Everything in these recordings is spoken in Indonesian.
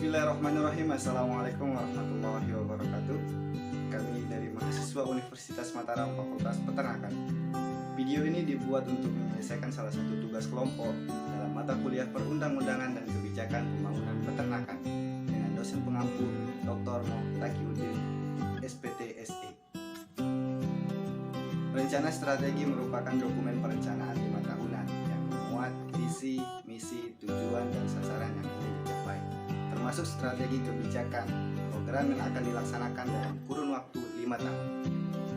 Bismillahirrahmanirrahim. Assalamualaikum warahmatullahi wabarakatuh. Kami dari mahasiswa Universitas Mataram Fakultas Peternakan. Video ini dibuat untuk menyelesaikan salah satu tugas kelompok dalam mata kuliah Perundang-undangan dan Kebijakan Pembangunan Peternakan dengan dosen pengampu Dr. Taqiuddin, SPT SE. Rencana strategi merupakan dokumen perencanaan 5 tahunan yang memuat visi, misi, tujuan, dan sasaran yang ingin dicapai, termasuk strategi kebijakan program yang akan dilaksanakan dalam kurun waktu 5 tahun.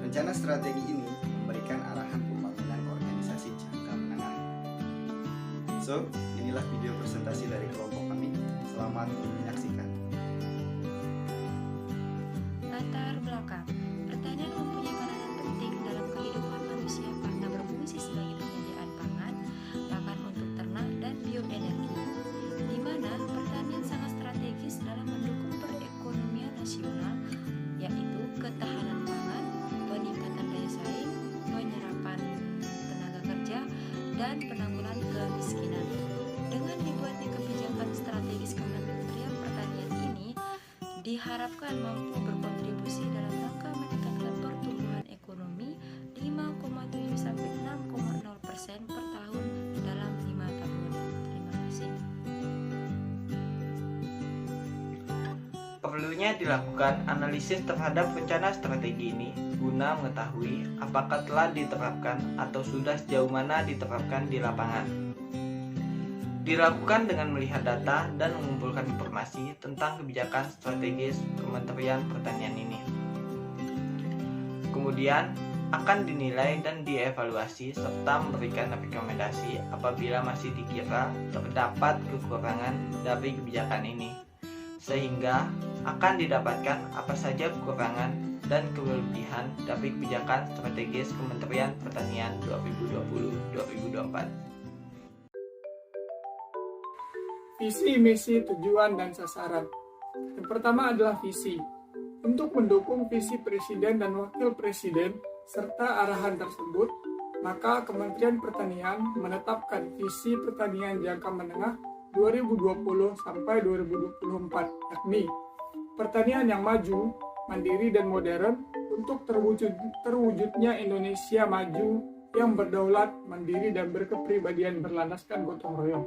Rencana strategi ini memberikan arahan pembangunan organisasi jangka menengah. So, inilah video presentasi dari kelompok kami. Selamat menyaksikan. Latar belakang. Pertanian mempunyai peranan penting dalam kehidupan manusia karena berfungsi sebagai penyediaan pangan, pakan untuk ternak, dan bioenergi, di mana pertanian sangat strategis dalam mendukung perekonomian nasional, yaitu ketahanan pangan, peningkatan daya saing, penyerapan tenaga kerja, dan penanggulangan kemiskinan. Dengan dibuatnya kebijakan strategis Kementerian Pertanian ini diharapkan mampu berkontribusi dalam rangka meningkatkan pertumbuhan ekonomi 5,7 sampai 6,0% per tahun dalam 5 tahun. Terima kasih. Perlunya dilakukan analisis terhadap rencana strategi ini guna mengetahui apakah telah diterapkan atau sudah sejauh mana diterapkan di lapangan. Dilakukan dengan melihat data dan mengumpulkan informasi tentang kebijakan strategis Kementerian Pertanian ini. Kemudian akan dinilai dan dievaluasi serta memberikan rekomendasi apabila masih dikira terdapat kekurangan dari kebijakan ini, sehingga akan didapatkan apa saja kekurangan dan kelebihan dari kebijakan strategis Kementerian Pertanian 2020-2024. Visi, misi, tujuan, dan sasaran. Yang pertama adalah visi. Untuk mendukung visi Presiden dan Wakil Presiden serta arahan tersebut, maka Kementerian Pertanian menetapkan visi pertanian jangka menengah 2020 sampai 2024, yakni pertanian yang maju, mandiri, dan modern untuk terwujudnya Indonesia maju yang berdaulat, mandiri, dan berkepribadian berlandaskan gotong royong.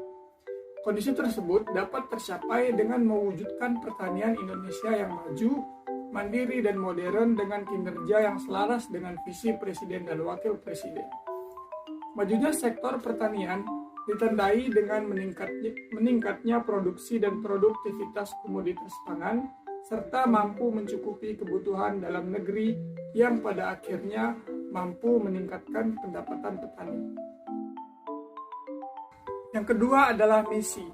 Kondisi tersebut dapat tercapai dengan mewujudkan pertanian Indonesia yang maju, mandiri, dan modern dengan kinerja yang selaras dengan visi Presiden dan Wakil Presiden. Majunya sektor pertanian ditandai dengan meningkatnya produksi dan produktivitas komoditas pangan, serta mampu mencukupi kebutuhan dalam negeri yang pada akhirnya mampu meningkatkan pendapatan petani. Yang kedua adalah misi.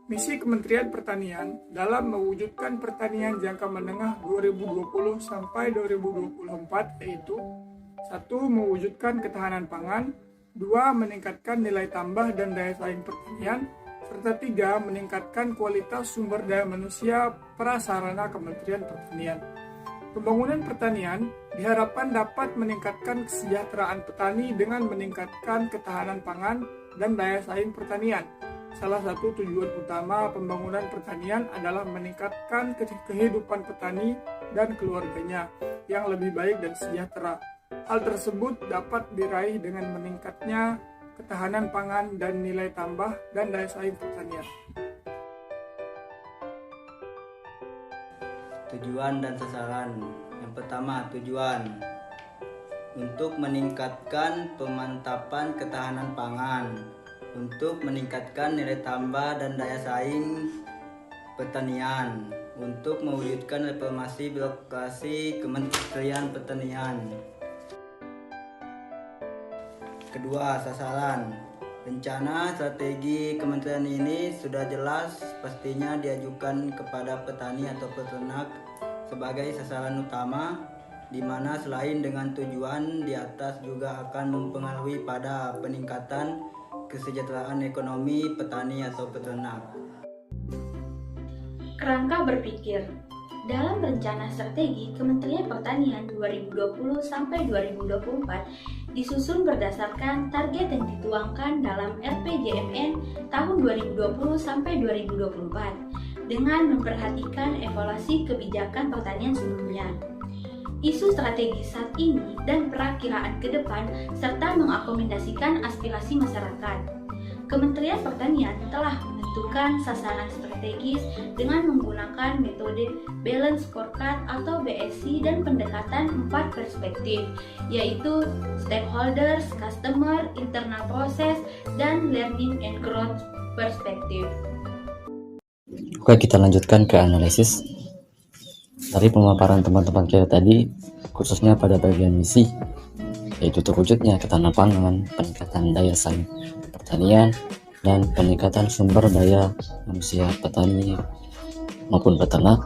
Misi Kementerian Pertanian dalam mewujudkan pertanian jangka menengah 2020 sampai 2024 yaitu 1. Mewujudkan ketahanan pangan, 2. Meningkatkan nilai tambah dan daya saing pertanian, serta 3. Meningkatkan kualitas sumber daya manusia prasarana Kementerian Pertanian. Pembangunan pertanian diharapkan dapat meningkatkan kesejahteraan petani dengan meningkatkan ketahanan pangan dan daya saing pertanian. Salah satu tujuan utama pembangunan pertanian adalah meningkatkan kehidupan petani dan keluarganya yang lebih baik dan sejahtera. Hal tersebut dapat diraih dengan meningkatnya ketahanan pangan dan nilai tambah dan daya saing pertanian. Tujuan dan sasaran. Yang pertama, tujuan untuk meningkatkan pemantapan ketahanan pangan, untuk meningkatkan nilai tambah dan daya saing pertanian, untuk mewujudkan reformasi birokrasi Kementerian Pertanian. Kedua, sasaran. Rencana strategi kementerian ini sudah jelas pastinya diajukan kepada petani atau peternak sebagai sasaran utama, di mana selain dengan tujuan di atas juga akan mempengaruhi pada peningkatan kesejahteraan ekonomi petani atau peternak. Kerangka berpikir. Dalam rencana strategi Kementerian Pertanian 2020 sampai 2024 disusun berdasarkan target yang dituangkan dalam RPJMN tahun 2020 sampai 2024. dengan memperhatikan evaluasi kebijakan pertanian sebelumnya, isu strategis saat ini dan perakiraan ke depan, serta mengakomodasikan aspirasi masyarakat. Kementerian Pertanian telah menentukan sasaran strategis dengan menggunakan metode Balance Scorecard atau BSC dan pendekatan 4 perspektif, yaitu stakeholders, customer, internal process, dan learning and growth perspektif. Oke, kita lanjutkan ke analisis. Dari pemaparan teman-teman kita tadi, khususnya pada bagian misi, yaitu terwujudnya ketahanan pangan, peningkatan daya saing pertanian, dan peningkatan sumber daya manusia petani maupun peternak.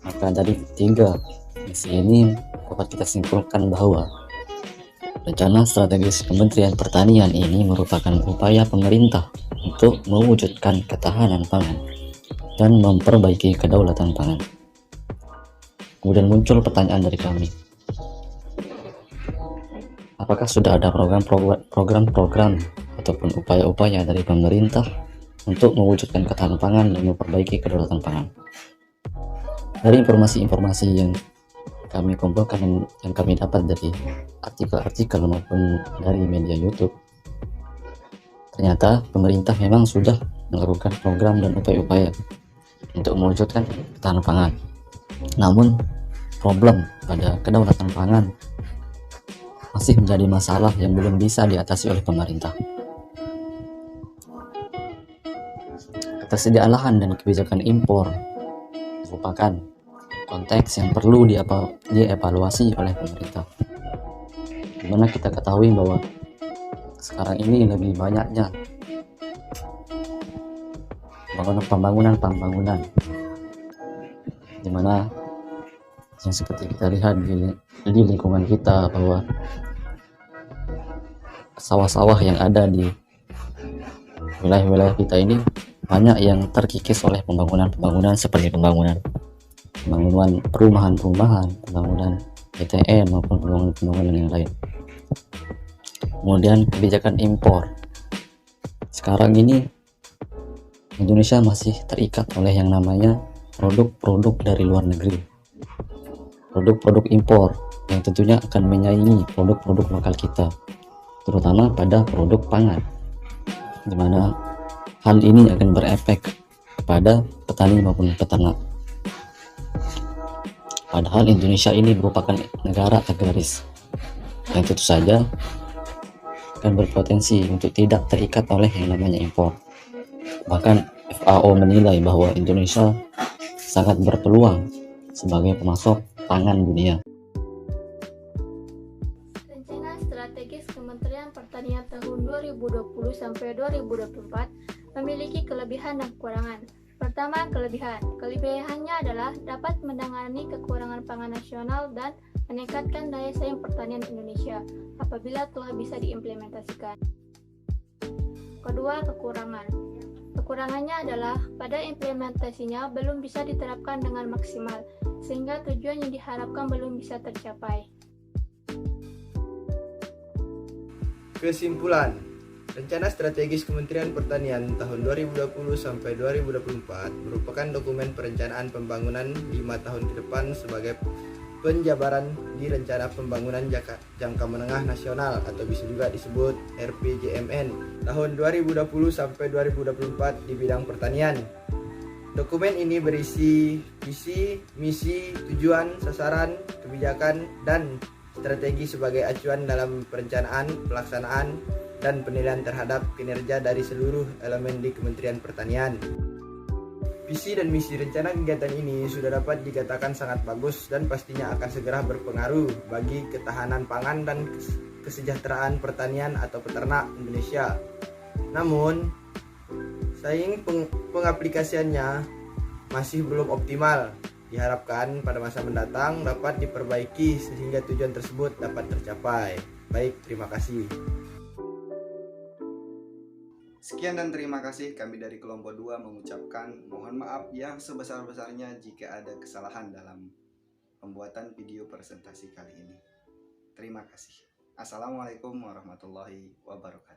Maka dari 3 misi ini dapat kita simpulkan bahwa rencana strategis Kementerian Pertanian ini merupakan upaya pemerintah untuk mewujudkan ketahanan pangan dan memperbaiki kedaulatan pangan. Kemudian muncul pertanyaan dari kami, apakah sudah ada program-program ataupun upaya-upaya dari pemerintah untuk mewujudkan ketahanan pangan dan memperbaiki kedaulatan pangan? Dari informasi-informasi yang kami kumpulkan, yang kami dapat dari artikel-artikel maupun dari media YouTube, ternyata pemerintah memang sudah melakukan program dan upaya-upaya untuk mewujudkan ketahanan pangan. Namun problem pada kedaulatan pangan masih menjadi masalah yang belum bisa diatasi oleh pemerintah. Ketersediaan lahan dan kebijakan impor merupakan konteks yang perlu dievaluasi oleh pemerintah. Dimana kita ketahui bahwa sekarang ini lebih banyaknya pembangunan, dimana yang seperti kita lihat di lingkungan kita bahwa sawah-sawah yang ada di wilayah-wilayah kita ini banyak yang terkikis oleh pembangunan seperti pembangunan perumahan, pembangunan PTN maupun pembangunan yang lain. Kemudian kebijakan impor. Sekarang ini Indonesia masih terikat oleh yang namanya produk-produk dari luar negeri, produk-produk impor yang tentunya akan menyaingi produk-produk lokal kita, terutama pada produk pangan, di mana hal ini akan berefek kepada petani maupun peternak. Padahal Indonesia ini merupakan negara agraris yang tentu saja akan berpotensi untuk tidak terikat oleh yang namanya impor. Bahkan FAO menilai bahwa Indonesia sangat berpeluang sebagai pemasok pangan dunia. Rencana strategis Kementerian Pertanian tahun 2020 sampai 2024 memiliki kelebihan dan kekurangan. Pertama, kelebihan. Kelebihannya adalah dapat menangani kekurangan pangan nasional dan meningkatkan daya saing pertanian Indonesia apabila telah bisa diimplementasikan. Kedua, kekurangan. Kekurangannya adalah pada implementasinya belum bisa diterapkan dengan maksimal, sehingga tujuan yang diharapkan belum bisa tercapai. Kesimpulan, rencana strategis Kementerian Pertanian tahun 2020 sampai 2024 merupakan dokumen perencanaan pembangunan 5 tahun ke depan sebagai penjabaran di rencana pembangunan jangka menengah nasional atau bisa juga disebut RPJMN tahun 2020 sampai 2024 di bidang pertanian. Dokumen ini berisi visi, misi, tujuan, sasaran, kebijakan, dan strategi sebagai acuan dalam perencanaan, pelaksanaan, dan penilaian terhadap kinerja dari seluruh elemen di Kementerian Pertanian. Visi dan misi rencana kegiatan ini sudah dapat dikatakan sangat bagus dan pastinya akan segera berpengaruh bagi ketahanan pangan dan kesejahteraan pertanian atau peternak Indonesia. Namun, sayang pengaplikasiannya masih belum optimal. Diharapkan pada masa mendatang dapat diperbaiki sehingga tujuan tersebut dapat tercapai. Baik, terima kasih. Sekian dan terima kasih, kami dari kelompok 2 mengucapkan mohon maaf yang sebesar-besarnya jika ada kesalahan dalam pembuatan video presentasi kali ini. Terima kasih. Assalamualaikum warahmatullahi wabarakatuh.